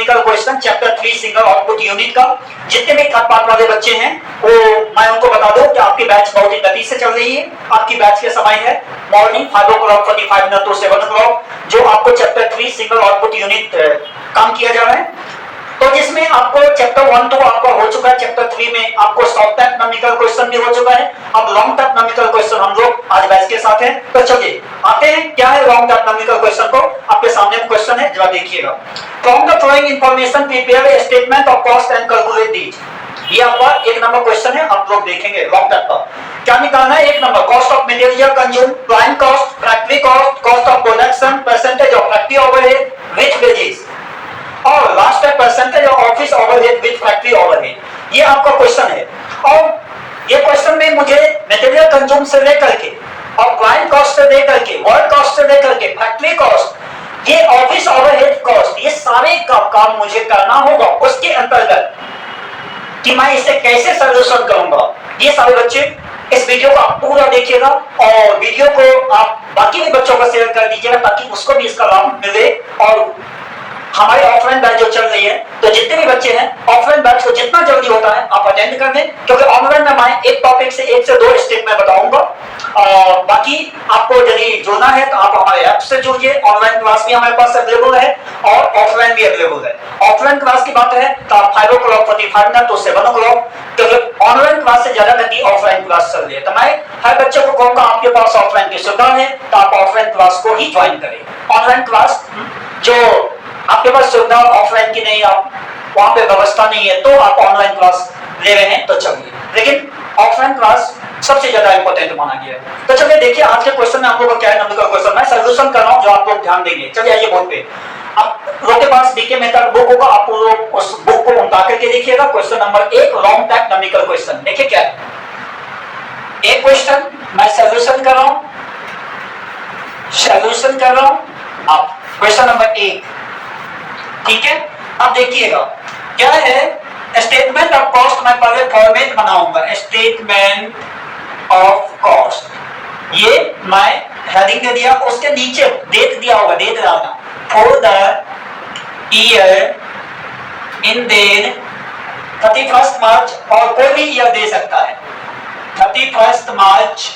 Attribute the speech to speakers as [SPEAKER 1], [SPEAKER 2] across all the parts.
[SPEAKER 1] Numerical question chapter 3 single output unit का। जितने भी थर्ड पार्ट वाले बच्चे हैं वो मैं उनको बता दूं कि आपकी बैच बहुत ही गति से चल रही है। आपकी बैच के समय है मॉर्निंग 5:45 टू 7 जो आपको चैप्टर 3 सिंगल आउटपुट यूनिट काम किया जा रहा है। तो जिसमें आपको चैप्टर 1 2 आपका हो चुका है, चैप्टर 3 में आपको शॉर्ट टाइप नंबरिकल क्वेश्चन भी हो चुका है। अब लॉन्ग टाइप नंबरिकल क्वेश्चन हम लोग आज बैच के साथ हैं। तो चलिए आते हैं क्या है लॉन्ग टाइप नंबरिकल क्वेश्चन को। आपके सामने क्वेश्चन है, जरा देखिएगा। From the following information prepare a statement of cost and calculate these. ये आपका 1 नंबर क्वेश्चन है, आप लोग देखेंगे लॉन्ग टाइप का। क्या निकालना है? 1 number cost of material consume, prime cost, factory cost, cost of production, percentage of factory overhead with wages, और लास्ट है percentage of office overhead with factory overhead. ये आपका क्वेश्चन है। और ये क्वेश्चन में मुझे मटेरियल कंज्यूम से लेकर के और प्राइम कॉस्ट से लेकर के वर्क कॉस्ट से लेकर के फैक्ट्री कॉस्ट, ये ऑफिस ओवरहेड कॉस्ट, ये सारे का काम मुझे करना होगा। उसके अंतर्गत कि मैं इसे कैसे सॉल्यूशन करूंगा, ये सारे बच्चे इस वीडियो को आप पूरा देखिएगा और वीडियो को आप बाकी भी बच्चों को शेयर कर दीजिएगा ताकि उसको भी इसका लाभ मिले। और हमारी ऑफलाइन बैच जो चल रही है, तो जितने भी बच्चे हैं ऑफलाइन बैच को जितना जल्दी होता है आप अटेंड कर लें, क्योंकि ऑनलाइन में मैं एक टॉपिक से 1 से 2 स्टेप में बताऊंगा। और बाकी आपको यदि जुड़ना है तो आप हमारे ऐप से जुड़िए। ऑनलाइन क्लास भी हमारे पास अवेलेबल है और ऑफलाइन भी अवेलेबल है। ऑफलाइन क्लास की बात है तो आप 5:45 टू 7, क्योंकि ऑनलाइन क्लास से ज्यादा गति ऑफलाइन क्लास चल रही है। तो मैं हर बच्चे को कहूंगा आपके पास ऑफलाइन की सुविधा है तो आप ऑफलाइन क्लास को ही ज्वाइन करें। ऑनलाइन क्लास जो आपके पास सुविधा ऑफलाइन की नहीं, आप वहां पे व्यवस्था नहीं है तो आप ऑनलाइन क्लास ले रहे हैं तो चलिए, लेकिन ऑफलाइन क्लास सबसे ज्यादा इंपॉर्टेंट माना गया है। तो चलिए देखिए आज के क्वेश्चन में आप लोगों को क्या नंबर का क्वेश्चन मैं सॉल्यूशन कर रहा हूं जो आप लोग ध्यान देंगे। चलिए आइए बोर्ड पे, आप लोगों के पास डीके मेहता बुक होगा, आप लोग उस बुक को उठा करके देखिएगा। Question number 1 long type numerical question, देखिए क्या है। एक क्वेश्चन मैं सॉल्यूशन कर रहा हूं, सॉल्यूशन कर रहा हूं। आप क्वेश्चन नंबर 1, ठीक है। अब देखिएगा क्या है, स्टेटमेंट ऑफ कॉस्ट। मैं पहले फॉर्मेट बनाऊंगा, स्टेटमेंट ऑफ कॉस्ट। ये मैं हेडिंग दे दिया, उसके नीचे डेट दिया होगा, डेट डालना for the year in then 31 March, और कोई भी ईयर दे सकता है। 31 मार्च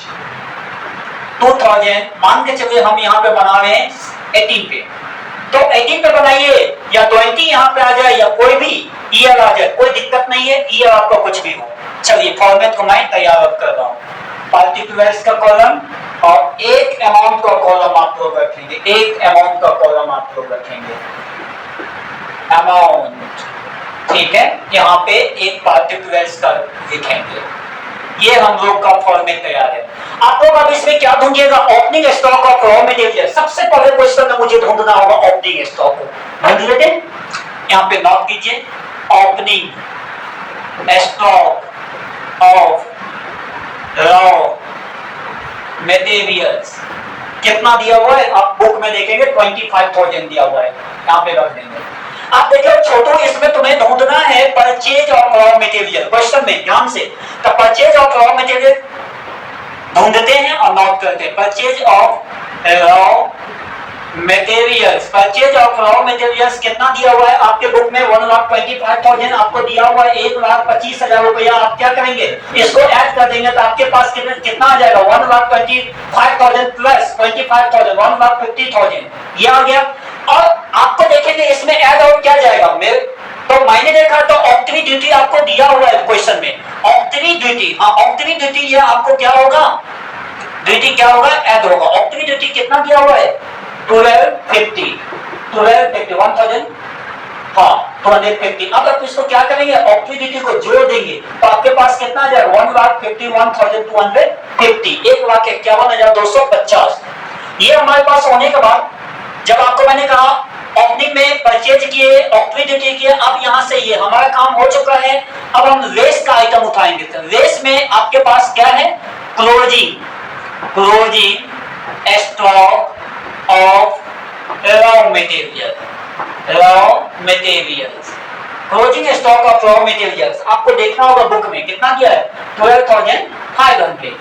[SPEAKER 1] 2000, मान के चलिए हम यहाँ पे बना रहे हैं 18 पे, तो 18 पे बनाइए या 20 यहाँ पे आ जाए या कोई भी ईयर आ जाए, कोई दिक्कत नहीं है, ईयर आपका कुछ भी हो। चलिए फॉर्मेट को मैं तैयार कर रहा हूँ। पार्टिकुलर्स का कॉलम और एक अमाउंट का कॉलम आप लोग रखेंगे, एक अमाउंट का कॉलम आप लोग रखेंगे, अमाउंट, ठीक है। यहाँ पे एक पार्टिकुलर्स का लिखेंगे। ये हम लोग का फॉर्मेट तैयार है। आप लोग अब इसमें क्या ढूंढिएगा, opening stock of raw material. सबसे पहले क्वेश्चन में मुझे ढूंढना होगा ओपनिंग स्टॉक को। ढूंढ लेते हैं, यहाँ पे नोट कीजिए, opening stock of raw materials कितना दिया हुआ है, आप बुक में देखेंगे 25,000 दिया हुआ है, यहाँ पे रख देंगे। आप देखिए छोटू, इसमें तुम्हें ढूंढना है purchase of raw material. Question में ध्यान से, तो परचेज ऑफ रॉ मटेरियल ढूंढते हैं और नोट करते हैं। Purchase of raw materials, purchase of raw materials कितना दिया हुआ है आपके बुक में, 1,25,000 आपको दिया हुआ है, 1,25,000 रुपया। आप क्या करेंगे, इसको ऐड कर देंगे तो आपके पास कितना आ जाएगा, 1,25,000 प्लस 25,000, 1,50,000 ये आ गया। और आपको देखेंगे इसमें ऐड आउट क्या जाएगा, तो मैंने देखा तो ऑक्टरी ड्यूटी आपको दिया हुआ है क्वेश्चन में, ऑक्टरी ड्यूटी। हाँ ऑक्टरी ड्यूटी, ये आपको क्या होगा, ड्यूटी क्या होगा, ऐड होगा। ऑक्टरी ड्यूटी कितना दिया हुआ है, 1250, 1,000, हाँ 250। अब आप इसको क्या करेंगे, ऑक्टरी ड्यूटी को जोड़ देंगे तो आपके पास कितना आ जाएगा, 1,51,250, 1,51,250। ये हमारे पास होने के बाद जब आपको मैंने कहा ओपनिंग में परचेज किए, ऑक्टरी ड्यूटी किए, अब यहां से ये हमारा काम हो चुका है। अब हम रेस का आइटम उठाएंगे। तो रेस में आपके पास क्या है, closing stock of raw material, closing stock of raw materials आपको देखना होगा बुक में कितना दिया है, 12,500।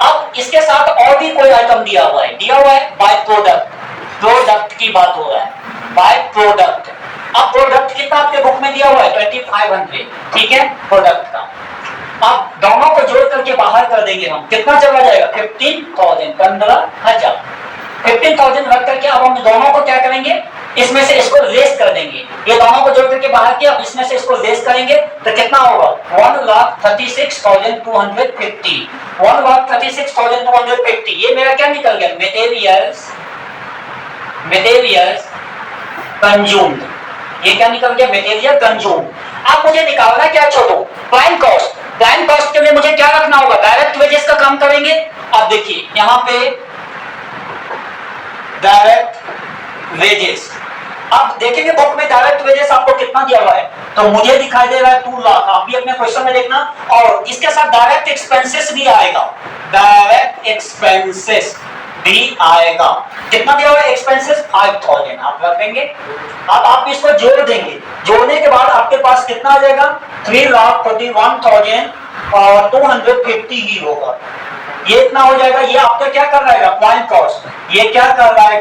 [SPEAKER 1] अब इसके साथ और भी कोई आइटम दिया हुआ है, बाय प्रोडक्ट, प्रोडक्ट की बात हो रहा है, बाय प्रोडक्ट। अब प्रोडक्ट कितना में दिया हुआ है 2500, ठीक है, प्रोडक्ट का। अब दोनों को जोड़ करके बाहर कर देंगे हम, कितना चला जाएगा 15,000, 15,000। 15,000 रख करके अब हम दोनों को क्या करेंगे, इसमें से इसको लेस कर देंगे। ये दोनों को जोड़ करके बाहर किया, अब इसमें से इसको लेस करेंगे तो कितना होगा 1,36,250, 1,36,250। ये मेरा क्या निकल गया, मटेरियल्स कंज्यूम्ड। ये क्या निकल गया, मटेरियल कंज्यूम्ड। अब मुझे निकालना क्या छोटो, प्राइम कॉस्ट। प्राइम कॉस्ट के लिए मुझे क्या रखना होगा, डायरेक्ट वेजेस का काम करेंगे। अब देखिए यहां पे डायरेक्ट वेजेस, अब देखेंगे बुक में डायरेक्ट वेजेस आपको कितना दिया हुआ है, तो मुझे दिखाई दे रहा है 2 लाख। आप भी अपने क्वेश्चन में देखना, और इसके साथ डायरेक्ट एक्सपेंसेस भी आएगा, डायरेक्ट एक्सपेंसेस भी आएगा। कितना दिया हुआ है एक्सपेंसेस, 5,000 आप रखेंगे। अब आप इसको जोड़ देंगे, जोड़ने के बाद आपके पास कितना आ जाएगा 3,41,250 ही होगा। ये इतना हो जाएगा। ये आपका क्या कर रहा है, प्राइम कॉस्ट। ये क्या कर रहा है,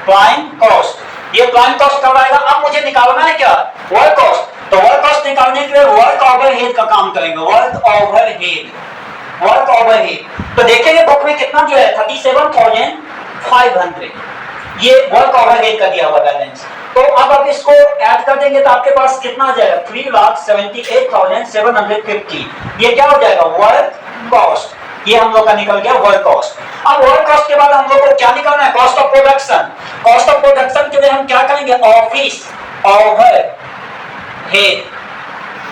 [SPEAKER 1] प्राइम कॉस्ट। ये प्राइम कॉस्ट कर रहा है। अब मुझे निकालना है क्या, वर्क कॉस्ट। तो वर्क कॉस्ट निकालने के लिए वर्क ओवरहेड का काम करेंगे, वर्क ओवरहेड। तो देखेंगे बुक में कितना दिया है 37,500, ये वर्क ओवरहेड का दिया हुआ बैलेंस। तो अब आप इसको ऐड कर देंगे तो आपके पास कितना आ जाएगा 3,78,750। ये क्या हो जाएगा, वर्क कॉस्ट। ये हम लोग का निकल गया वर्क कॉस्ट। अब वर्क कॉस्ट के बाद हम लोग को क्या निकालना है, cost of production. Cost of production के लिए हम क्या करेंगे, ऑफिस ओवरहेड।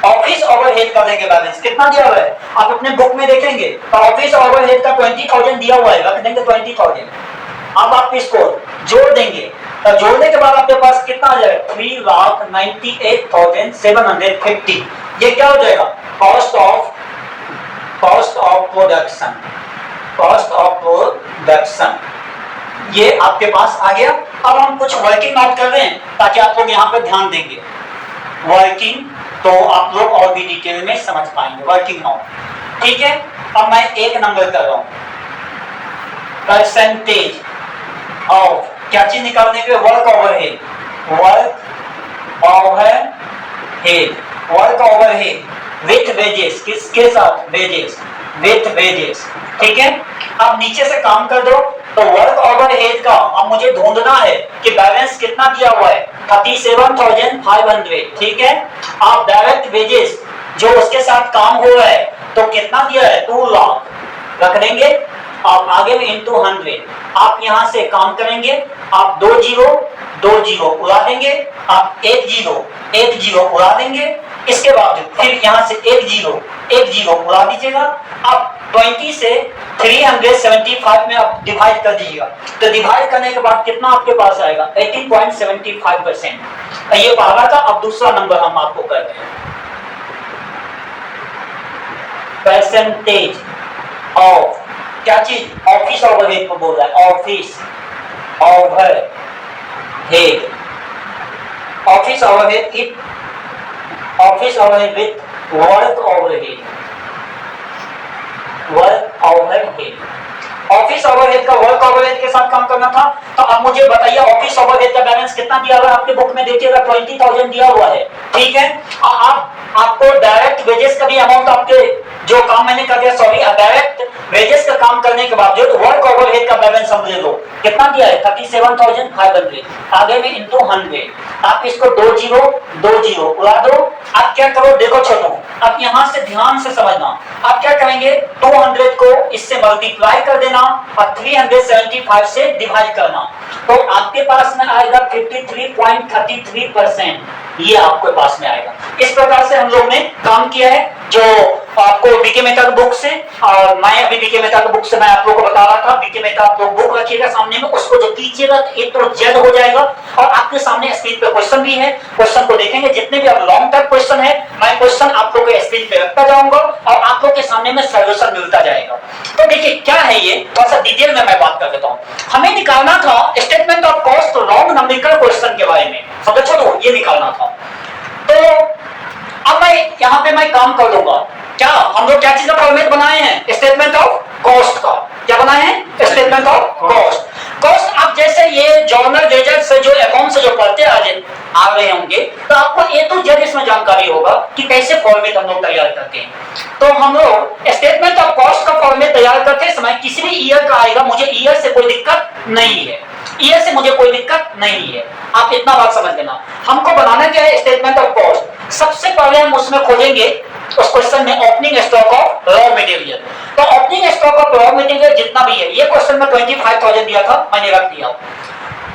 [SPEAKER 1] ऑफिस ओवरहेड का देंगे बैलेंस, कितना दिया हुआ है आप अपने बुक में देखेंगे तो ऑफिस ओवरहेड का 20,000 दिया हुआ है, रख देंगे 20,000। अब आप इसको जोड़ देंगे, तो जोड़ने के बाद आपके पास कितना आ जाएगा 3,98,750। ये क्या हो जाएगा, कॉस्ट ऑफ प्रोडक्शन। ये आपके पास आ गया। अब हम कुछ वर्किंग नोट कर रहे हैं ताकि आप लोग यहाँ पे ध्यान देंगे वर्किंग, तो आप लोग और भी डिटेल में समझ पाएंगे वर्किंग नोट, ठीक है। अब मैं एक नंबर कर रहा हूं, परसेंटेज ऑफ, क्या चीज निकालने के लिए, वर्क ओवरहेड विथ वेजेस। किसके साथ, वेजेस, विथ वेजेस, ठीक है। अब नीचे से काम कर दो, तो वर्क ओवरहेड का अब मुझे ढूंढना है कि बैलेंस कितना दिया हुआ है 37,500, ठीक है। आप डायरेक्ट वेजेस जो उसके साथ काम हो रहा है तो कितना दिया है 2 लाख रख देंगे। आप आगे में इंटू 100, आप यहां से काम करेंगे, आप 2 जीरो उड़ा देंगे, आप 1 जीरो उड़ा देंगे। इसके बाद फिर यहां से 1 जीरो उड़ा दीजिएगा। अब 20 से 375 में आप डिवाइड कर दीजिएगा, तो डिवाइड करने के बाद कितना आपके पास आएगा 18.75%। ये पहला था। अब दूसरा नंबर हम आपको कर रहे हैं, परसेंटेज ऑफ, क्या चीज, ऑफिस ओवरहेड को बोल रहा है, office overhead with work overhead. Office overhead का वर्क ओवरहेड के साथ काम करना था। तो अब मुझे बताइए ऑफिस ओवरहेड का बैलेंस कितना दिया हुआ है, आपके बुक में देखिएगा 20,000 दिया हुआ है, ठीक है। आपको डायरेक्ट वेजेस का भी अमाउंट, आपके जो काम मैंने कर दिया, सॉरी, डायरेक्ट वेजेस का काम करने के बाद जो वर्क ओवरहेड का बैलेंस हम ले लो, कितना दिया है 37,500, आगे में इंटू 100। आप इसको 2 जीरो उड़ा दो। आप क्या करो, देखो छोटो, अब यहां से ध्यान से समझना। आप क्या करेंगे, 200 को इससे मल्टीप्लाई कर देना और 375 से डिवाइड करना, तो आपके पास में आएगा 53.33%। ये आपके पास में आएगा। इस प्रकार से हम लोग ने काम किया है, जो आपको बीके मेहता की बुक से, और मैं अभी बीके मेहता की बुक से मैं आप लोगों को बता रहा था। बीके मेहता आप लोग बुक रखिएगा सामने में, उसको जब कीजिएगा तो एक तो जल्द हो जाएगा, और आपके सामने स्क्रीन पे क्वेश्चन भी है, क्वेश्चन को देखेंगे। जितने भी अब लॉन्ग टर्म क्वेश्चन है, मैं क्वेश्चन आप लोग के स्क्रीन पे रखता जाऊंगा और आप लोग के सामने में सॉल्यूशन मिलता जाएगा। तो देखिए क्या है ये, थोड़ा सा डिटेल में मैं बात कर देता हूँ। हमें निकालना था statement of cost long numerical question के बारे में, समझो तो ये निकालना था। तो अब मैं यहाँ पे मैं काम कर दूंगा। क्या हम लोग क्या चीज का फॉर्मेट बनाए हैं, स्टेटमेंट ऑफ कॉस्ट का। क्या बनाए हैं, स्टेटमेंट ऑफ कॉस्ट। आप जैसे ये जर्नल लेजर से जो अकाउंट से जो पढ़ते आ रहे होंगे, तो आपको ए टू टू जेड इसमें जानकारी होगा कि कैसे फॉर्मेट हम लोग तैयार करते हैं। तो हम लोग स्टेटमेंट ऑफ कॉस्ट का फॉर्मेट तैयार करते समय किसी भी ईयर का आएगा, मुझे ईयर से कोई दिक्कत नहीं है, ईयर से मुझे कोई दिक्कत नहीं है। आप इतना बात समझ लेना। हमको बनाना क्या है स्टेटमेंट ऑफ कॉस्ट। सबसे पहले हम उसमें खोजेंगे उस क्वेश्चन में opening stock of raw material. तो opening stock of raw material जितना भी है, ये क्वेश्चन में 25,000 दिया था, मैंने रख दिया।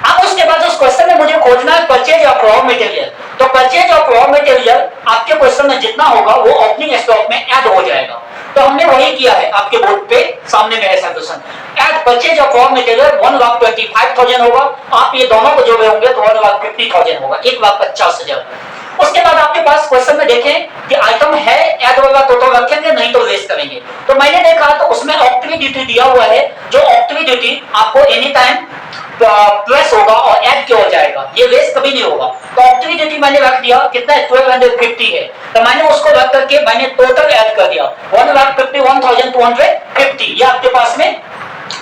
[SPEAKER 1] अब उसके बाद उस क्वेश्चन में मुझे खोजना है परचेज ऑफ रॉ मटेरियल। तो परचेज ऑफ रॉ मटेरियल आपके क्वेश्चन में जितना होगा वो ओपनिंग स्टॉक में ऐड हो जाएगा। तो हमने वही किया है, आपके बोर्ड पे सामने में है solution. Add purchase of raw material 1,25,000 होगा। आप ये दोनों को जोड़े होंगे तो 1,50,000 होगा, 1,50,000। उसके बाद आपके पास क्वेश्चन में देखें कि आइटम है ऐड होगा तो रखेंगे, नहीं तो वेस्ट करेंगे। तो मैंने देखा तो उसमें ऑक्टिव ड्यूटी दिया हुआ है, जो ऑक्टिव ड्यूटी आपको एनी टाइम प्लस होगा और ऐड किया हो जाएगा, ये वेस्ट कभी नहीं होगा। तो ऑक्टिव ड्यूटी मैंने रख दिया, कितना है 1250 है। तो मैंने उसको रख करके मैंने टोटल ऐड कर दिया 1,51,250, ये आपके पास में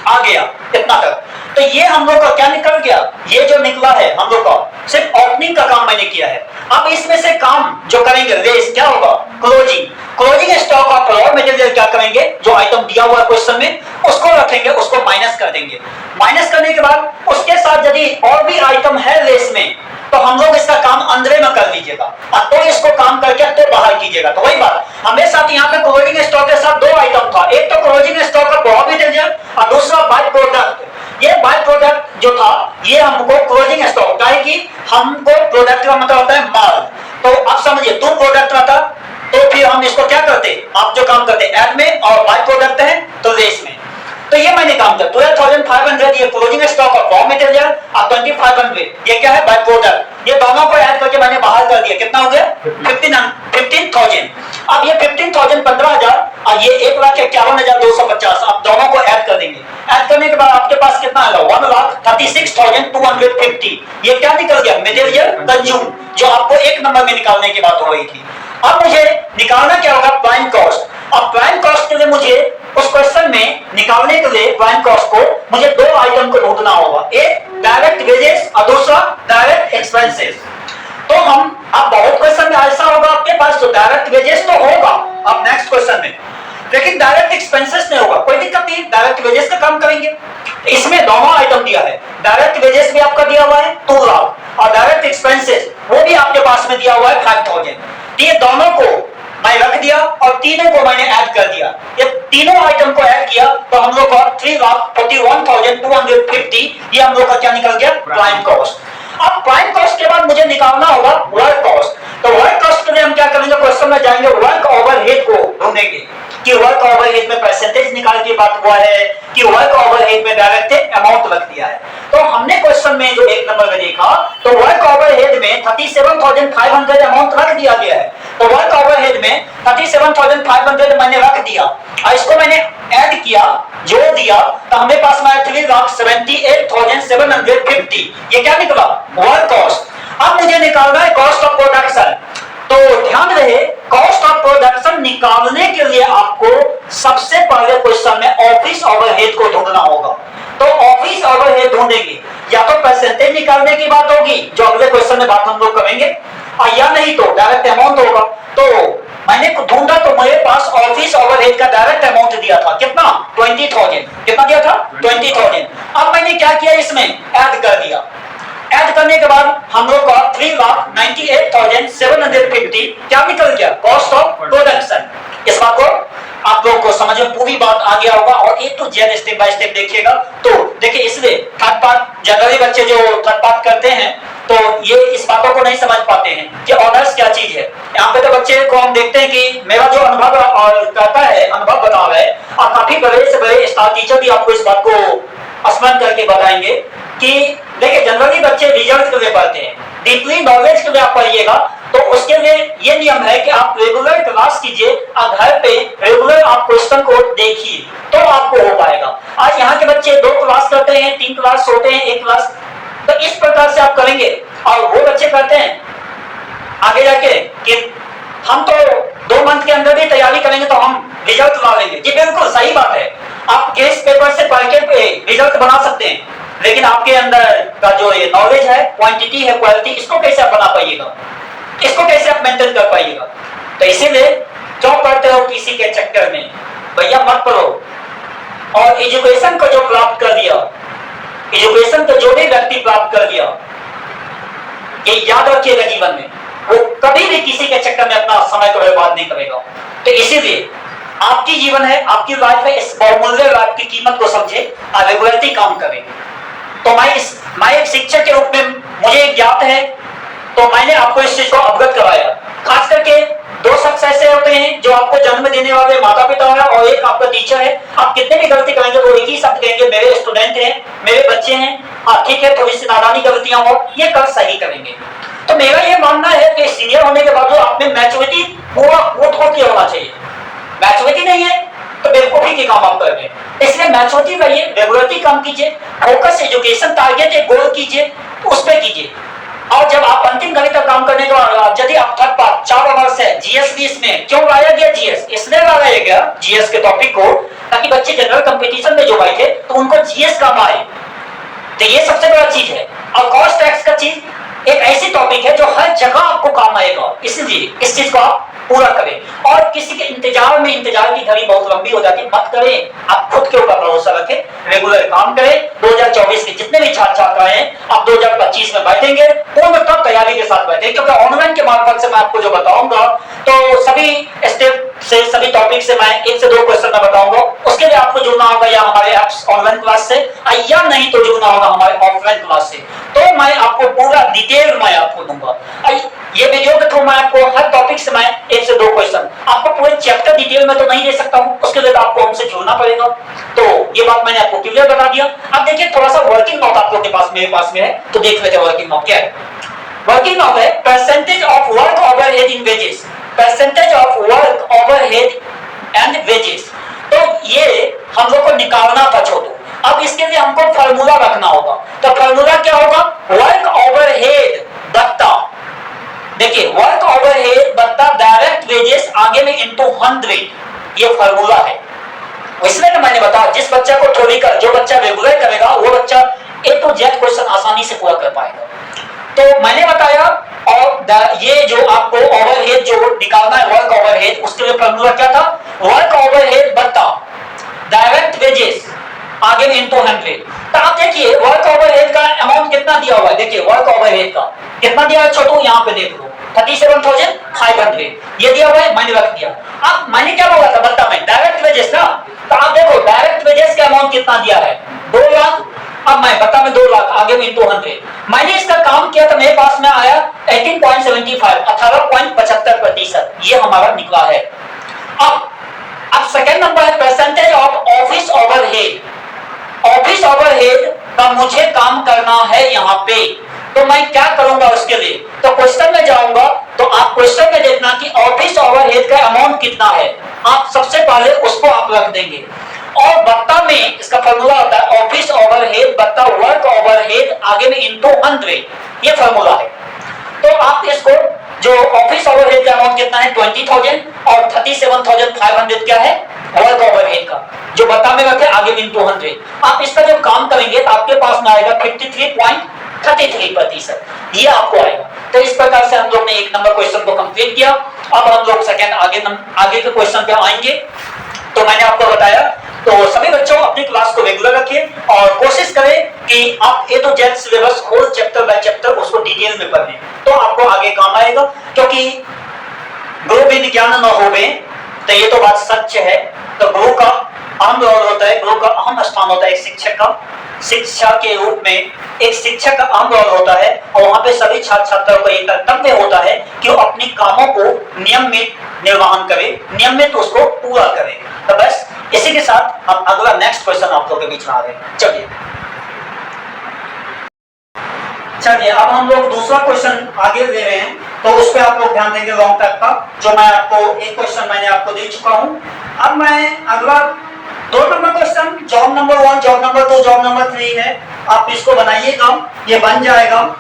[SPEAKER 1] आ गया इतना तक। तो ये हम लोग का क्या निकल गया, ये जो निकला है हम लोग का सिर्फ ओपनिंग का काम मैंने किया है। अब इसमें से काम जो करेंगे रेस क्या होगा, closing. Closing stock of raw material क्या करेंगे, जो आइटम दिया हुआ है क्वेश्चन में उसको रखेंगे, उसको माइनस कर देंगे। माइनस करने के बाद उसके साथ यदि और भी आइटम है रेस में तो हम लोग इसका काम अंदर में कर लीजिएगा, तो इसको काम करके तो बाहर कीजिएगा। तो वही बात हमें साथ यहाँ पे क्लोजिंग स्टॉक के साथ दो आइटम था, एक तो closing stock of raw material और दूसरा बाय प्रोडक्ट। ये बाय प्रोडक्ट जो था ये हमको क्लोजिंग स्टॉक का है कि हमको प्रोडक्ट का मतलब होता है माल। तो आप समझिए दो प्रोडक्ट आता तो फिर हम इसको क्या करते, आप जो काम करते ऐड में और बाय प्रोडक्ट है तो रेस में। तो ये मैंने काम किया 12,500 ये closing stock of raw material और 2,500 ये क्या है बाय प्रोडक्ट। ये दोनों को ऐड करके मैंने बाहर कर दिया, कितना हो गया 15,000। अब ये 15,000 15,000 और ये 1,51,250 आप दोनों को ऐड कर देंगे। ऐड करने के बाद आपके पास कितना आएगा 1,36,250। ये क्या निकल गया मटेरियल कंज्यूम, जो आपको एक नंबर में निकालने की बात हो रही थी। अब मुझे निकालना क्या होगा प्राइम कॉस्ट। अब प्राइम कॉस्ट के लिए मुझे उस क्वेश्चन में निकालने के लिए प्राइम कॉस्ट को मुझे दो आइटम को ढूंढना होगा, एक डायरेक्ट वेजेस और दूसरा डायरेक्ट एक्सपेंसेस। तो हम अब बहुत क्वेश्चन में ऐसा होगा आपके पास तो डायरेक्ट वेजेस तो होगा अब नेक्स्ट क्वेश्चन में, लेकिन डायरेक्ट एक्सपेंसेस नहीं होगा, कोई दिक्कत नहीं, डायरेक्ट वेजेस का काम करेंगे। इसमें दोनों आइटम दिया है, डायरेक्ट वेजेस भी आपका दिया हुआ है 2 लाख और डायरेक्ट एक्सपेंसेस वो भी आपके पास में दिया हुआ है 5,000। ये दोनों को मैं रख दिया और तीनों को मैंने ऐड कर दिया। ये तीनों आइटम को ऐड किया तो हम लोग का 3,41,250 ये हम लोग का क्या निकल गया प्राइम कॉस्ट। अब प्राइम कॉस्ट के बाद मुझे निकालना होगा वर्क कॉस्ट। तो वर्क कॉस्ट के लिए हम क्या करेंगे, क्वेश्चन में जाएंगे वर्क ओवरहेड को ढूंढेंगे कि वर्क ओवरहेड में परसेंटेज निकाल के बात हुआ है कि वर्क ओवरहेड में डायरेक्ट अमाउंट रख दिया है। तो हमने क्वेश्चन में जो एक नंबर में देखा तो वर्क ओवरहेड में 37,500 अमाउंट रख दिया गया है। तो वर्क ओवरहेड में 37,500 मैंने रख दिया और इसको मैंने ऐड किया, जोड़ दिया तो हमें पास में 3,78,750। ये क्या निकला वर्क कॉस्ट। अब मुझे निकालना है कॉस्ट ऑफ प्रोडक्शन। तो ध्यान रहे कॉस्ट ऑफ प्रोडक्शन निकालने के लिए आपको सबसे पहले क्वेश्चन में ऑफिस ओवरहेड को ढूंढना होगा। तो ऑफिस ओवरहेड ढूंढेंगे, या तो परसेंटेज निकालने की बात होगी जो अगले क्वेश्चन में बात हम लोग करेंगे, और या नहीं तो डायरेक्ट अमाउंट होगा। तो मैंने ढूंढा तो मेरे पास ऑफिस ओवरहेड का डायरेक्ट अमाउंट दिया था कितना 20,000। कितना दिया था 20,000। अब मैंने क्या किया इसमें ऐड कर दिया। ऐड करने के बाद हम लोग का 3,98,750 क्या निकल गया कॉस्ट ऑफ प्रोडक्शन। इस बात को आप लोग को समझ में पूरी बात आ गया होगा और एक तो जेड स्टेप बाय स्टेप देखिएगा। तो देखिए इसलिए थर्ड पार्ट जनरली बच्चे जो थर्ड पार्ट करते हैं तो ये इस बातों को नहीं समझ पाते हैं कि ऑनर्स क्या चीज है। यहाँ पे तो बच्चे को हम देखते हैं कि मेरा जो अनुभव और कहता है अनुभव बता रहा है और काफी बड़े से बड़े स्टार टीचर भी आपको इस बात को स्मरण करके बताएंगे कि देखिए जनरली बच्चे रिजल्ट के लिए पढ़ते हैं, डीपली नॉलेज के लिए आप पढ़िएगा तो उसके लिए ये नियम है कि आप रेगुलर क्लास कीजिए और घर पे रेगुलर आप क्वेश्चन को देखिए तो आपको हो पाएगा। आज यहाँ के बच्चे 2 क्लास करते हैं, 3 क्लास सोते हैं, 1 क्लास, तो इस प्रकार से आप करेंगे और वो बच्चे कहते हैं आगे जाके कि हम तो 2 मंथ के अंदर भी तैयारी करेंगे तो हम रिजल्ट ला लेंगे। जी बिल्कुल सही बात है, आप केस पेपर से पढ़ के रिजल्ट बना सकते हैं, लेकिन आपके अंदर का जो ये नॉलेज है, क्वांटिटी है, क्वालिटी, इसको कैसे आप बना पाइएगा। इसको कैसे आप मेंटेन कर पाइएगा? तो इसीलिए क्यों पढ़ते हो किसी के चक्कर में, भैया मत पढ़ो। और एजुकेशन को जो प्राप्त कर दिया, एजुकेशन को जो भी व्यक्ति प्राप्त कर दिया, ये याद रखिएगा जीवन में, वो कभी भी किसी के चक्कर में अपना समय को बर्बाद नहीं करेगा। तो इसीलिए आपकी जीवन है, आपकी लाइफ है, इस बहुमूल्य लाइफ की कीमत को समझे और रेगुलरली काम करें। तो मैं एक शिक्षक के रूप में मुझे ज्ञात है, तो मैंने आपको इस चीज को अवगत कराया। खास करके दो शख्स ऐसे होते हैं जो आपको जन्म देने वाले माता पिता है और एक आपका टीचर है। आप कितने भी गलती करेंगे वो एक ही शब्द कहेंगे, मेरे स्टूडेंट हैं, मेरे बच्चे हैं, हाँ ठीक है थोड़ी सी नादानी गलतियां हो, ये कल सही करेंगे। तो मेरा ये मानना है कि सीनियर होने के बाद आप में मैच्योरिटी पूरा होकर होना चाहिए। मैच्योरिटी नहीं है तो बेवकूफी के काम आप कर रहे हैं। इसलिए मैच्योरिटी रहिए, रेगुलरली काम कीजिए, फोकस एजुकेशन टारगेट एक गोल कीजिए, उस पर कीजिए। और जब आप अंतिम घड़ी तक काम करने के बाद यदि आप थर्ड पार्ट 4 वर्ष है जीएस भी इसमें क्यों लाया गया, जीएस इसलिए लाया गया जीएस के टॉपिक को, ताकि बच्चे जनरल कंपटीशन में जो बैठे तो उनको जीएस काम आए। तो ये सबसे बड़ा चीज है। और कॉस्ट टैक्स का चीज एक ऐसी टॉपिक है जो हर जगह आपको काम आएगा, इसलिए इस चीज को आप पूरा करें। और किसी के इंतजार में इंतजार की घड़ी बहुत लंबी हो जाती है, मत करें। आप खुद के ऊपर भरोसा रखें, रेगुलर काम करें। 2024 के जितने भी छात्र छात्राएं हैं आप 2025 में बैठेंगे, पूर्णतः तैयारी के साथ बैठेंगे, क्योंकि ऑनलाइन के मार्फत से मैं आपको जो बताऊंगा तो सभी स्टेप से सभी टॉपिक से मैं 1 से 2 क्वेश्चन में बताऊंगा। उसके लिए आपको जुड़ना होगा या हमारे ऐप्स ऑनलाइन क्लास से, या नहीं तो जुड़ना होगा हमारे ऑफलाइन क्लास से। तो मैं आपको पूरा डिटेल मैं आपको दूंगा। ये वीडियो के थ्रू मैं आपको हर टॉपिक से मैं 1 से 2 क्वेश्चन आपको पूरे चैप्टर डिटेल में तो नहीं दे सकता हूं, उसके लिए आपको हमसे जुड़ना पड़ेगा। तो ये बात मैंने आपको क्लियर बता दिया। अब देखिए थोड़ा सा वर्किंग नोट आप लोग के पास मेरे पास में है, तो देख लेते हैं वर्किंग नोट क्या है। वर्किंग नोट है percentage of work overhead in wages, percentage of work overhead and wages. तो ये हम लोग को निकालना था छोटू। अब इसके लिए हमको फार्मूला रखना होगा। तो फार्मूला क्या होगा, वर्क ओवरहेड बट्टा, देखिए वर्क ओवरहेड बट्टा डायरेक्ट वेजेस आगे में इनटू 100, ये फार्मूला है। इसलिए तो मैंने बताया जिस बच्चा को थोड़ी कर, जो बच्चा रेगुलर करेगा वो बच्चा A to Z क्वेश्चन आसानी से पूरा कर पाएगा। तो मैंने बताया, और ये जो आपको ओवरहेड जो निकालना है वर्क ओवरहेड, उसके लिए फार्मूला क्या था, वर्क ओवरहेड बट्टा डायरेक्ट वेजेस आगे में इनटू 100। तो आप देखिए वर्क ओवरहेड का अमाउंट कितना दिया हुआ है, देखिए वर्क ओवरहेड का कितना दिया है छोटू, यहाँ पे देख लो 37,500 ये दिया हुआ है, मैंने रख दिया। अब मैंने क्या बोला था बता में डायरेक्ट वेजेस ना, तो आप देखो डायरेक्ट वेजेस का अमाउंट कितना दिया है 2 लाख। अब मैं बता में 2 लाख आगे में इनटू 100, मैंने इसका काम किया तो मेरे पास में आया 18.75 18.75%, ये हमारा निकला है। अब सेकंड नंबर है percentage of office overhead. Office overhead का मुझे काम करना है यहाँ पे, तो मैं क्या करूंगा उसके लिए, तो क्वेश्चन में जाऊंगा तो आप क्वेश्चन में देखना कि ऑफिस ओवरहेड का अमाउंट कितना है, आप सबसे पहले उसको आप रख देंगे। और बट्टा में इसका फार्मूला होता है ऑफिस ओवरहेड बट्टा वर्क ओवरहेड आगे में इनटू 100, ये फार्मूला है। तो आप इसको जो ऑफिस ओवरहेड का अमाउंट कितना है 20,000 और 37,500 क्या है वर्क ओवरहेड का, जो बता में रखे आगे इनटू 100। आप इसका जो काम करेंगे तो आपके पास में आएगा 53.33%, ये आपको आएगा। तो इस प्रकार से हम लोग ने 1 नंबर क्वेश्चन को कंप्लीट किया। अब हम लोग सेकंड आगे के क्वेश्चन पे आएंगे। तो मैंने आपको बताया, तो सभी बच्चों अपनी क्लास को रेगुलर रखिए और कोशिश करें कि आप A to Z syllabus whole chapter by chapter उसको डिटेल में पढ़ें, तो आपको आगे काम आएगा। क्योंकि गुरु बिन ज्ञान न होवे, तो ये तो बात सच है। तो गुरु का अहम रोल होता है, गुरु का अहम स्थान होता है एक शिक्षक का। शिक्षा के रूप में एक शिक्षक का अहम रोल होता है, और वहां पे सभी छात्र छात्राओं का एक कर्तव्य होता है कि वो अपनी कामों को नियमित निर्वहन करे, नियमित उसको पूरा करे। तो बस इसी के साथ हम अगला नेक्स्ट क्वेश्चन आप लोगों के बीच में आ रहे हैं। चलिए अब हम लोग दूसरा क्वेश्चन आगे ले रहे हैं, तो उस पर आप लोग ध्यान देंगे लॉन्ग तक का, जो मैं आपको एक क्वेश्चन मैंने आपको दे चुका हूं। अब मैं अगला 2 number question, job number 1, job number 2, job number 3 है, आप इसको बनाइएगा, ये बन जाएगा,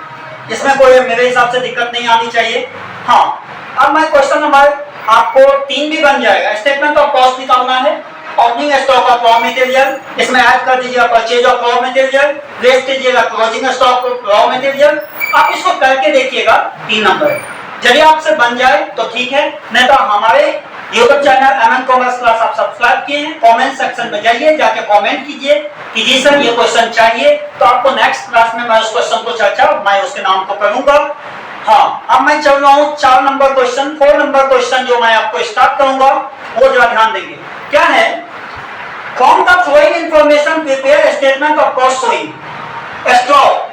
[SPEAKER 1] इसमें कोई मेरे हिसाब से दिक्कत नहीं आनी चाहिए। हाँ, अब मैं क्वेश्चन नंबर आपको 3 भी बन जाएगा। स्टेटमेंट ऑफ कॉस्ट निकालना है, opening stock of raw material, इसमें ऐड कर दीजिएगा purchase of raw material, less कीजिएगा closing stock of raw material. आप इसको करके देखिएगा 3 नंबर। चलिए आपसे बन जाए तो ठीक है, नहीं तो हमारे YouTube channel MN commerce class आप सब्सक्राइब किए हैं, कमेंट सेक्शन में जाइए, जाके कमेंट कीजिए कि जी सर ये क्वेश्चन चाहिए, तो आपको नेक्स्ट क्लास में मैं उस क्वेश्चन को चर्चा मैं उसके नाम को करूंगा। हाँ, अब मैं चल रहा हूँ 4 नंबर क्वेश्चन, 4 नंबर क्वेश्चन जो मैं आपको स्टार्ट करूंगा वो जरा ध्यान देंगे। क्या है? From the flowing information prepare statement of cost showing stock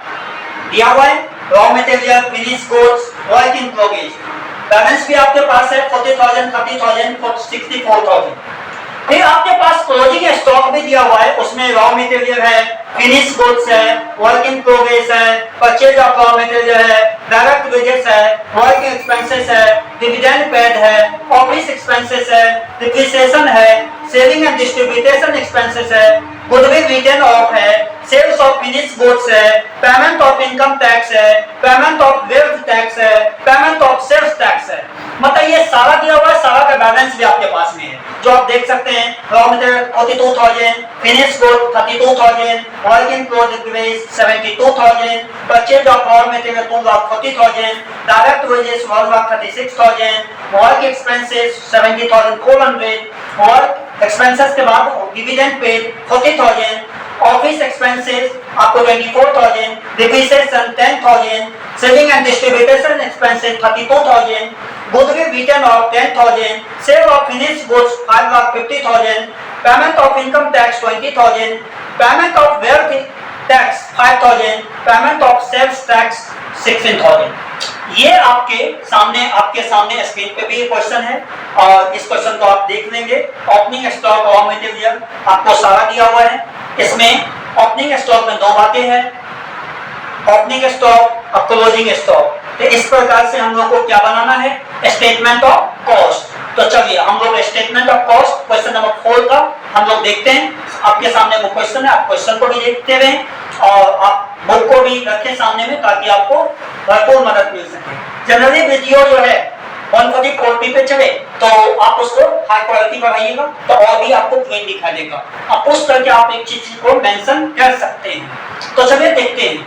[SPEAKER 1] दिया हुआ है, raw material, finish goods, work in progress, balance भी आपके पास है 40,000, 30,000, 64,000। फिर आपके पास क्लोजिंग स्टॉक भी दिया हुआ है, उसमें रॉ मटेरियल है, फिनिश गुड्स है, वर्क इन प्रोग्रेस है, परचेज ऑफ रॉ मटेरियल है, डायरेक्ट वेजेस है, वर्क एक्सपेंसेस है, डिविडेंड पेड है, ऑफिस एक्सपेंसेस है, डिप्रिसिएशन है, सेलिंग एंड डिस्ट्रीब्यूशन एक्सपेंसेस है, गुडविल रिटर्न ऑफ है, सेल्स ऑफ फिनिश गुड्स है, पेमेंट ऑफ इनकम टैक्स है, पेमेंट ऑफ वेल्थ टैक्स है, पेमेंट ऑफ सेल्स टैक्स है। मतलब ये सारा दिया हुआ है, सारा का बैलेंस भी आपके पास में है, जो आप देख सकते हैं। Raw material 42,000, finish good 32,000, work in progress 72,000, purchase of raw material 2,40,000, direct wages 1,36,000, work expenses 70,400, work expenses के बाद डिविडेंड पेड 40,000, ऑफिस एक्सपेंसेस आपको 24,000, depreciation 10,000, selling and distribution expenses 32,000, goodwill return of 10,000, sale of finish goods 5,50,000, payment of income tax 20,000, payment of wealth tax 5,000, payment of sales tax 16,000। ये आपके सामने screen पे भी question है और इस क्वेश्चन को आप देख लेंगे। ओपनिंग स्टॉक रॉ मटेरियल आपको सारा दिया हुआ है। इसमें ओपनिंग स्टॉक में 2 बातें हैं, ओपनिंग स्टॉक और क्लोजिंग स्टॉक। तो इस प्रकार से हम लोग को क्या बनाना है? Statement of cost. तो चलिए हम लोग statement of cost question number 4 का हम लोग देखते हैं। आपके सामने वो क्वेश्चन है, आप क्वेश्चन को भी देखते रहें और आप बुक को भी रखें सामने में ताकि आपको भरपूर मदद मिल सके। जनरली वीडियो जो है 140p पे चले तो आप उसको हाई क्वालिटी बढ़ाइएगा तो और भी आपको क्लीन दिखाई देगा। आप पुश करके आप एक चीज को मेंशन कर सकते हैं। तो चलिए देखते हैं,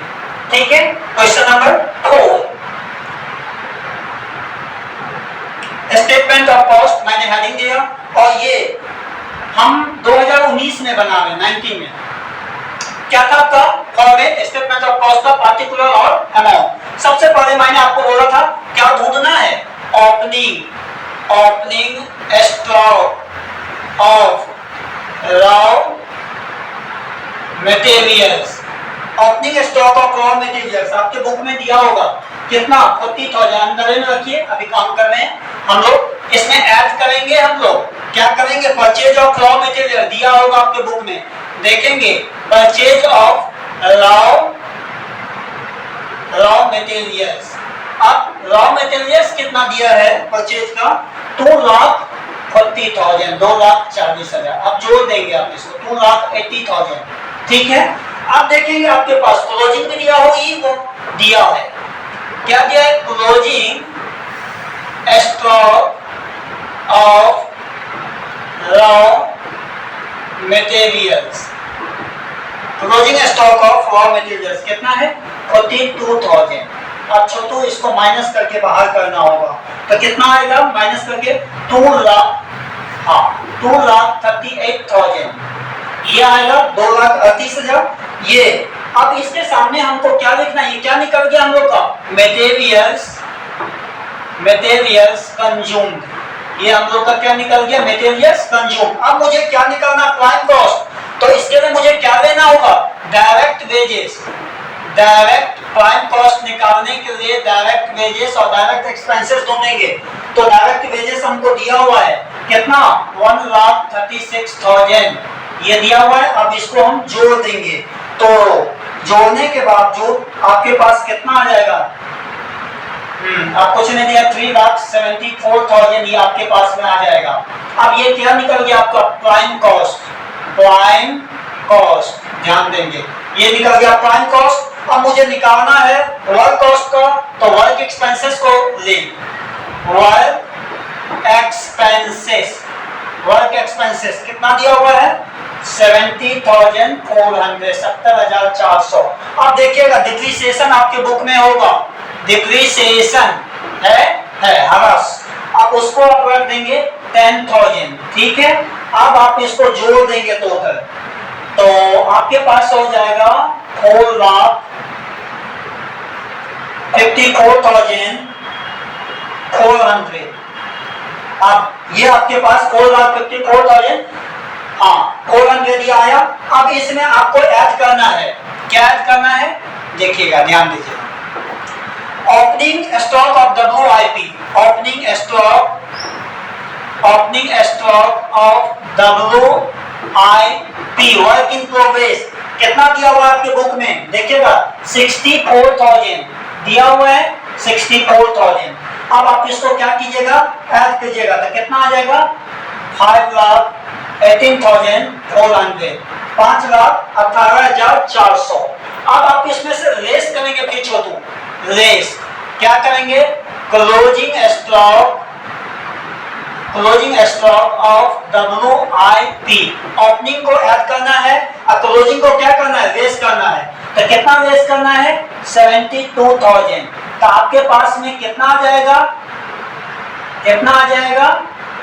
[SPEAKER 1] ठीक है। Question number 4, statement of cost मैंने हेडिंग दिया और ये हम 2019 में बना रहे हैं, 19 में। क्या था आपका फॉर्मेट? स्टेटमेंट ऑफ कॉस्ट का पार्टिकुलर और अमाउंट। सबसे पहले मैंने आपको बोला था क्या ढूंढना है? Opening stock of raw materials. Opening stock of raw materials आपके बुक में दिया होगा कितना? 40,000। अंदर में रखिए, अभी काम कर रहे हैं हम लोग। इसमें ऐड करेंगे हम लोग, क्या करेंगे? परचेज ऑफ रॉ मटेरियल दिया होगा आपके बुक में, देखेंगे परचेज ऑफ रॉ मटेरियल्स। अब रॉ मटेरियल्स कितना दिया है परचेज का? 2,40,000, 2,40,000। अब जोड़ देंगे आप इसको, 2,80,000, ठीक है। अब देखेंगे आपके पास क्लोजिंग भी दिया होगी, वो दिया है। क्या दिया है? Closing stock of raw materials. Closing stock of raw materials कितना है? 42,000। अब छोटू इसको माइनस करके बाहर करना होगा तो कितना आएगा? माइनस करके 2,38,000 ये आएगा, 2,38,000 ये। अब इसके सामने हमको क्या लिखना है? ये क्या निकल गया हम लोग का? Materials consumed. ये हम लोग का क्या निकल गया? Materials consumed. अब मुझे क्या निकालना? Prime cost. तो इसके लिए मुझे क्या लेना होगा? Direct wages. Direct prime cost निकालने के लिए डायरेक्ट वेजेस और डायरेक्ट एक्सपेंसेस ढूंढेंगे। तो डायरेक्ट वेजेस हमको दिया हुआ है कितना? 1,36,000 ये दिया हुआ है। अब इसको हम जोड़ देंगे तो जोड़ने के बावजूद आपके पास कितना आ जाएगा? आप कुछ नहीं दिया, 3,74,000 ये आपके पास में आ जाएगा। अब ये क्या निकल गया आपका? Prime cost. प्राइम कॉस्ट ध्यान देंगे, ये निकल गया प्राइम कॉस्ट। अब मुझे निकालना है वर्क कॉस्ट का, तो वर्क एक्सपेंसेस को ले। वर्क एक्सपेंसेस कितना दिया हुआ है? 70,400, 70,400। अब देखिएगा डिप्रिसिएशन आपके बुक में होगा, डिप्रिसिएशन है हरस, आप उसको आप रख देंगे 10,000, ठीक है। अब आप इसको जोड़ देंगे टोटल, तो आपके पास हो जाएगा 4,54,400। अब ये आपके पास 4,54,000, हाँ 400 ये आया। अब इसमें आपको ऐड करना है, क्या ऐड करना है देखिएगा, ध्यान दीजिएगा। Opening stock of WIP, opening stock of WIP, work in progress, कितना दिया हुआ है आपके बुक में देखिएगा 64,000 दिया हुआ है, 64,000। अब आप इसको क्या कीजिएगा, ऐड कीजिएगा, तो कितना आ जाएगा 5,18,400, 5,18,400। अब आप इसमें से लेस करेंगे, फिर छोटू लेस क्या करेंगे, closing stock of WIP, opening को ऐड करना है और क्लोजिंग को क्या करना है, लेस करना है। तो कितना लेस करना है 72,000, तो आपके पास में कितना आ जाएगा,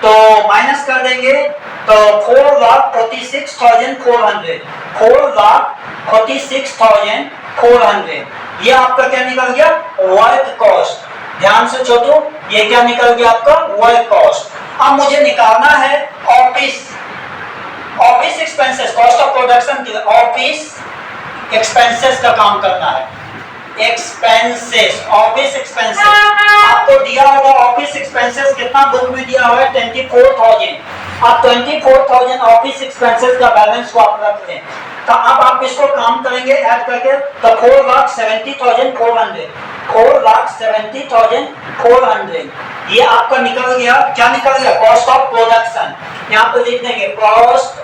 [SPEAKER 1] तो माइनस कर देंगे, तो 4,46,400, 4,46,400, ये आपका क्या निकल गया, वर्क कॉस्ट। ध्यान से छोटू, ये क्या निकल गया आपका, वर्क कॉस्ट। अब मुझे निकालना है office expenses, cost of production के ऑफिस एक्सपेंसेस का काम करना है, एक्सपेंसेस, ऑफिस एक्सपेंसेस आपको दिया होगा। ऑफिस एक्सपेंसेस कितना बुक में दिया हुआ है 24,000। अब 24,000 ऑफिस एक्सपेंसेस का बैलेंस को आप रख लें, तो अब आप इसको काम करेंगे ऐड करके, तो 4,70,400, 4,70,400 ये आपका निकल गया। क्या निकल गया, कॉस्ट ऑफ प्रोडक्शन। यहाँ पे लिख देंगे कॉस्ट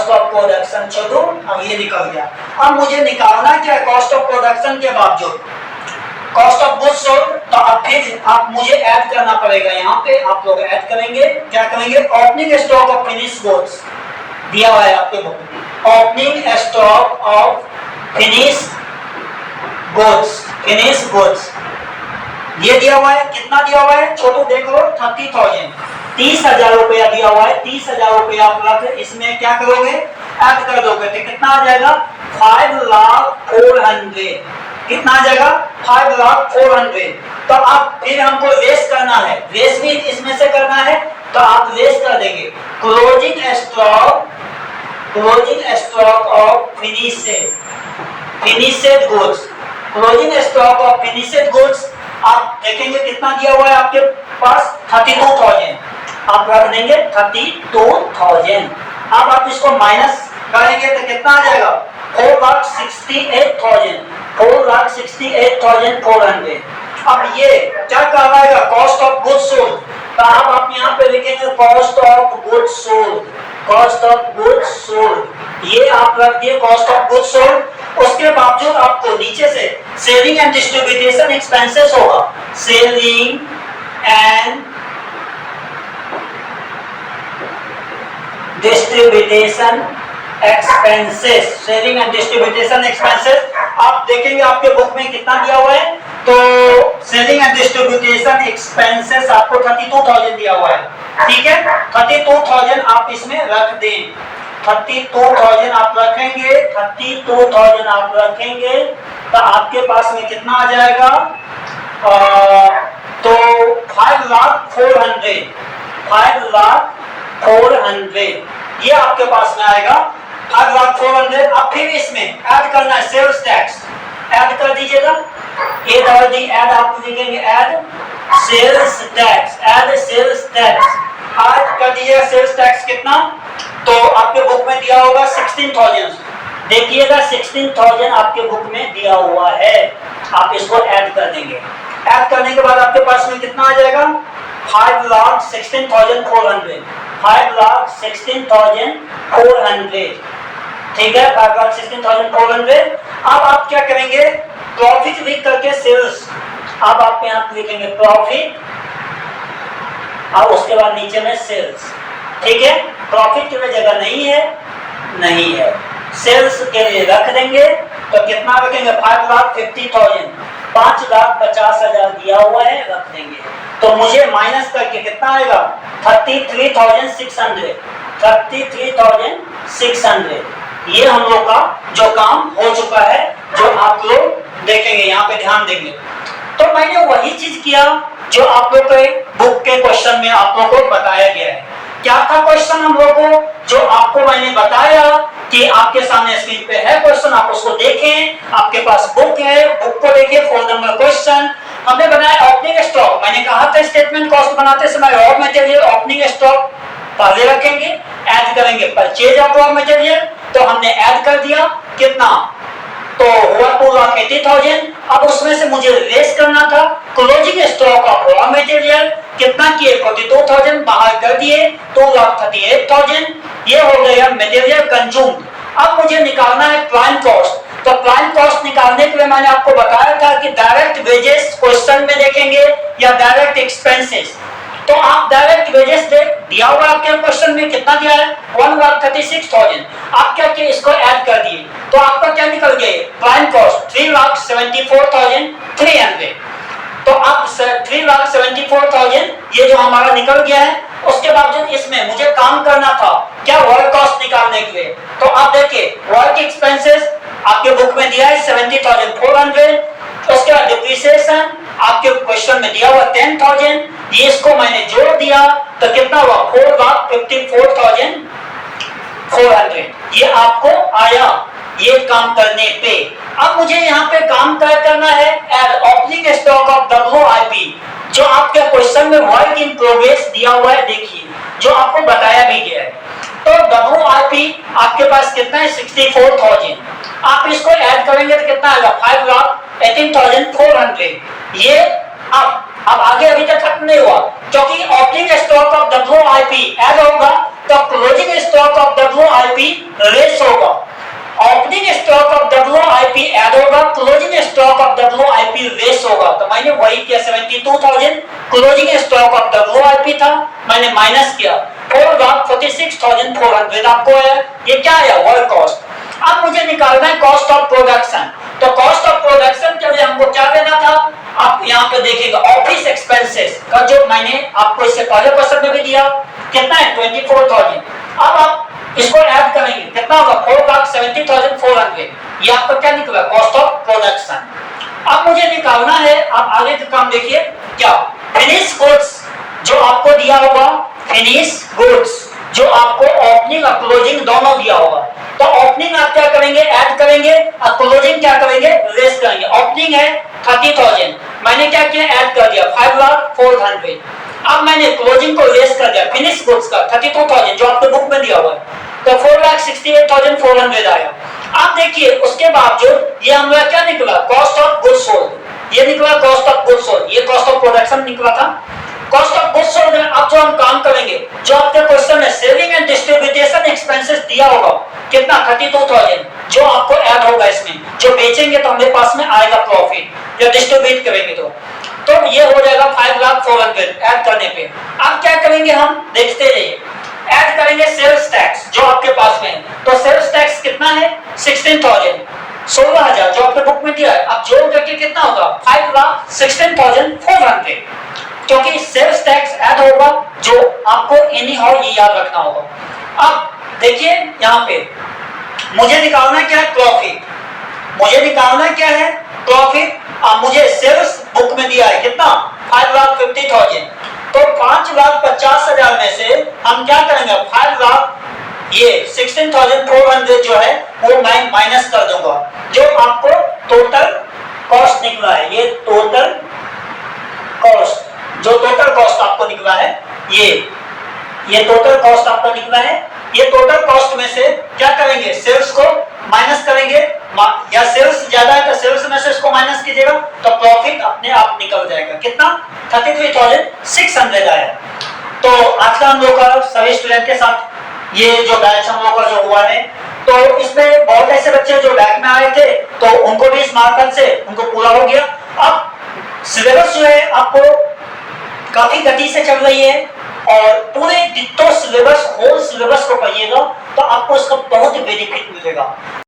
[SPEAKER 1] ऑफ प्रोडक्शन छोटू, अब ये निकल गया। अब मुझे निकालना क्या है, कॉस्ट ऑफ प्रोडक्शन के बावजूद कॉस्ट ऑफ गुड्स सोल्ड, तो अब फिर आप मुझे ऐड करना पड़ेगा। यहाँ पे आप लोग ऐड करेंगे, क्या करेंगे, opening stock of finish goods दिया हुआ है आपके बुक में, opening stock of finish goods ये दिया हुआ है। कितना दिया हुआ है छोटू देखो 30,000, 30,000 रुपया दिया हुआ है। 30,000 रुपया आप रख, इसमें क्या करोगे, ऐड कर दोगे, तो कितना आ जाएगा 5,04,000, कितना आ जाएगा 5,04,000। तो अब फिर हमको लेस करना है, लेस भी इसमें से करना है, तो आप लेस कर देंगे closing stock of finished goods, closing stock of finished goods आप देखेंगे कितना दिया हुआ है आपके पास 32,000, आप रख देंगे 32,000। अब आप इसको माइनस करेंगे तो कितना आ जाएगा 4,68,400। अब ये क्या कहलाएगा, कॉस्ट ऑफ गुड्स सोल्ड, तो आप यहाँ पे लिखेंगे कॉस्ट ऑफ गुड्स सोल्ड, ये आप रख दिए कॉस्ट ऑफ गुड्स सोल्ड। उसके बावजूद आपको नीचे से सेलिंग एंड डिस्ट्रीब्यूशन एक्सपेंसेस होगा, सेलिंग एंड डिस्ट्रीब्यूशन एक्सपेंसेस आप देखेंगे आपके बुक में कितना दिया हुआ है, तो सेलिंग एंड डिस्ट्रीब्यूशन एक्सपेंसेस आपको 32,000 दिया हुआ है, ठीक है। 32,000 आप इसमें रख दें, 32,000 आप रखेंगे, 32,000 आप रखेंगे, तो आपके पास में कितना आ जाएगा, तो 5,04,000 ये आपके पास में आएगा 5,04,000। अब फिर इसमें ऐड करना है सेल्स टैक्स, ऐड कर दीजिएगा, ये डबल डी ऐड आप लिखेंगे, ऐड सेल्स टैक्स, ऐड कर दीजिएगा सेल्स टैक्स कितना, तो आपके बुक में दिया होगा 16,000, देखिएगा 16,000 आपके बुक में दिया हुआ है, आप इसको ऐड कर देंगे। ऐड करने के बाद आपके पास में कितना आ जाएगा 5,16,400, 5,16,400, ठीक है, 5,16,400। अब आप क्या करेंगे, प्रॉफिट लिख करके सेल्स, अब आप यहाँ लिखेंगे प्रॉफिट और उसके बाद नीचे में सेल्स, ठीक है। प्रॉफिट की जगह नहीं है, सेल्स के लिए रख देंगे, तो कितना रखेंगे 5,50,000, 5,50,000 दिया हुआ है, रख देंगे। तो मुझे माइनस करके कितना आएगा 33,600। 33,600 ये हम लोग का जो काम हो चुका है, जो आप लोग देखेंगे, यहाँ पे ध्यान देंगे। तो मैंने वही चीज किया जो आप लोग के बुक के क्वेश्चन में आप लोग को बताया गया है। क्या था क्वेश्चन हम लोग को, जो आपको मैंने बताया कि आपके सामने स्क्रीन पे है क्वेश्चन, आप उसको देखें, आपके पास बुक है, बुक को देखिए। 4 नंबर क्वेश्चन हमने बनाया ओपनिंग स्टॉक। मैंने कहा था स्टेटमेंट कॉस्ट बनाते समय रॉ मटेरियल ओपनिंग स्टॉक पहले रखेंगे, ऐड करेंगे परचेज ऑफ रॉ मटेरियल, तो हमने ऐड कर दिया कितना, तो हुआ 2,80,000। अब उसमें से मुझे लेस करना था closing stock of raw material, कितना किए 42,000 बाहर कर दिए, 2,38,000। ये हो गया मटेरियल कंज्यूम्ड। अब मुझे निकालना है प्राइम कॉस्ट। तो प्राइम कॉस्ट निकालने के लिए मैंने आपको बताया था कि डायरेक्ट वेजेस क्वेश्चन में देखेंगे या डायरेक्ट एक्सपेंसेस। तो आप डायरेक्ट वेजेस दिया हुआ आपके क्वेश्चन में कितना दिया है 1,36,000। आप क्या किए, इसको ऐड कर दिए, तो आपका क्या निकल गया प्राइम कॉस्ट 3,74,300। तो अब 3,74,000 ये जो हमारा निकल गया है। उसके बावजूद इसमें मुझे काम करना था क्या, वर्क कॉस्ट निकालने के लिए। तो आप देखिए वर्क एक्सपेंसेस आपके बुक में दिया है 70,400। उसके बाद डिप्रिसिएशन आपके क्वेश्चन में दिया हुआ 10,000। ये इसको मैंने जोड़ दिया तो कितना हुआ 4,54,400। ये आपको आया ये काम करने पे। अब मुझे यहाँ पे काम करना है add opening stock of WIP, जो आपके क्वेश्चन में वर्क इन प्रोग्रेस दिया हुआ है। देखिए जो आपको बताया भी गया है। तो WIP आपके पास कितना है 64,000। आप इसको ऐड करेंगे तो कितना आएगा 5,18,400। ये अब आगे अभी तक खत्म नहीं हुआ, क्योंकि opening stock of WIP add होगा तो closing stock of WIP less होगा। Opening stock of WIP add होगा, closing stock of WIP less होगा। तो मैंने वही किया 72,000 क्लोजिंग स्टॉक ऑफ WIP था, मैंने माइनस किया 4,46,400 आपको है। ये क्या आया वर्क कॉस्ट। अब मुझे निकालना है कॉस्ट ऑफ प्रोडक्शन। तो कॉस्ट ऑफ प्रोडक्शन के लिए हमको क्या देना था, आप यहाँ पे देखिएगा ऑफिस एक्सपेंसेस का जो मैंने आपको इससे पहले क्वेश्चन में भी दिया कितना है 24,000। अब आप इसको ऐड करेंगे कितना होगा 4,70,400। ये आपका क्या निकला कॉस्ट ऑफ प्रोडक्शन। अब मुझे निकालना है, आप आगे का काम देखिए क्या, फिनिश गुड्स जो आपको दिया होगा, फिनिश गुड्स जो आपको ओपनिंग और क्लोजिंग दोनों दिया होगा। तो ओपनिंग आप क्या करेंगे ऐड करेंगे और क्लोजिंग क्या करेंगे लेस करेंगे। ओपनिंग है 30,000, मैंने क्या किया ऐड कर दिया 5,04,00। अब मैंने क्लोजिंग को लेस कर दिया फिनिश गुड्स का 32,000 जो आपके बुक में दिया हुआ है, तो 4,68,400 आया। आप देखिए उसके बावजूद ये हमारा क्या निकला कॉस्ट ऑफ गुड्स सोल्ड। ये निकला कॉस्ट ऑफ गुड्स सोल्ड, ये कॉस्ट ऑफ प्रोडक्शन निकला था। कॉस्ट ऑफ गुड्स सोल्ड में अब जो हम काम करेंगे, जो आपके क्वेश्चन है सेलिंग एंड डिस्ट्रीब्यूशन एक्सपेंसेस दिया होगा कितना 32,000 जो आपको ऐड होगा इसमें। जो बेचेंगे तो हमारे पास में आएगा प्रॉफिट, या डिस्ट्रीब्यूट करेंगे तो ये हो जाएगा 5,04,00 ऐड करने पे। अब क्या करेंगे हम देखते रहिए, ऐड करेंगे सेल्स टैक्स जो आपके पास में है। तो सेल्स टैक्स कितना है 16,000, 16,000 जो आपके बुक में दिया है। अब जोड़ करके कितना होगा 5,16,400, क्योंकि सेल्स टैक्स ऐड होगा जो आपको एनी हाउ ये याद रखना होगा। अब देखिए यहाँ पे मुझे निकालना क्या है प्रॉफिट, मुझे निकालना क्या है प्रॉफिट। अब मुझे सेल्स बुक में दिया है कितना 5,50,000, तो 5,50,000 में से हम क्या करेंगे 16,400 जो है वो मैं माइनस कर दूंगा। जो आपको टोटल कॉस्ट निकला है, ये टोटल कॉस्ट जो टोटल कॉस्ट आपको निकला है, ये टोटल कॉस्ट आपको निकला है। ये टोटल कॉस्ट में से क्या करेंगे सेल्स को माइनस करेंगे, या सेल्स ज्यादा है तो सेल्स में से इसको माइनस कीजिएगा तो प्रॉफिट अपने आप निकल जाएगा। कितना 33,600 आया। तो आज का हम लोग का सभी स्टूडेंट के साथ ये जो बैच हम लोग का जो हुआ है, तो इसमें बहुत ऐसे बच्चे जो बैक में आए थे तो उनको भी इस मार्कर से उनको पूरा हो गया। अब सिलेबस जो है आपको काफी गति से चल रही है और पूरे डिट्टो सिलेबस होल सिलेबस को पढ़िएगा तो आपको इसका बहुत बेनिफिट मिलेगा।